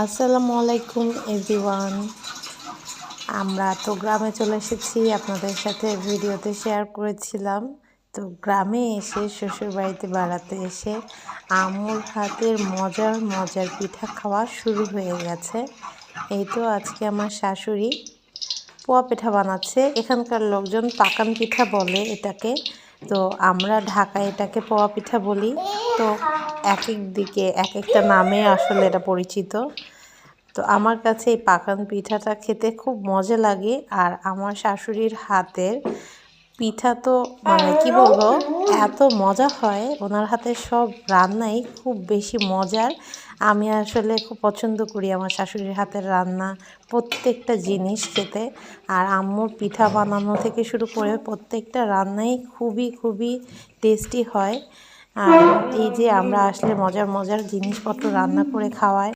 আসসালামু আলাইকুম এভরিওয়ান। আমরা তো গ্রামে চলে এসেছি, আপনাদের সাথে ভিডিওতে শেয়ার করেছিলাম। তো গ্রামে এসে শ্বশুরবাড়িতে বেড়াতে এসে আম্মুর হাতের মজার মজার পিঠা খাওয়া শুরু হয়ে গেছে। এই তো আজকে আমার শাশুড়ি পোয়া পিঠা বানাচ্ছে। এখানকার লোকজন পাকান পিঠা বলে এটাকে, তো আমরা ঢাকায় এটাকে পোয়া পিঠা বলি। তো এক এক দিকে এক একটা নামে আসলে এটা পরিচিত। তো আমার কাছে এই পাকান পিঠাটা খেতে খুব মজা লাগে। আর আমার শাশুড়ির হাতের পিঠা তো মানে কি বলবো, এত মজা হয়। ওনার হাতের সব রান্নাই খুব বেশি মজার। আমি আসলে খুব পছন্দ করি আমার শাশুড়ির হাতের রান্না, প্রত্যেকটা জিনিস খেতে। আর আম্মুর পিঠা বানানো থেকে শুরু করে প্রত্যেকটা রান্নাই খুবই খুবই টেস্টি হয়। আর এই যে আমরা আসলে মজার মজার জিনিসপত্র রান্না করে খাওয়াই।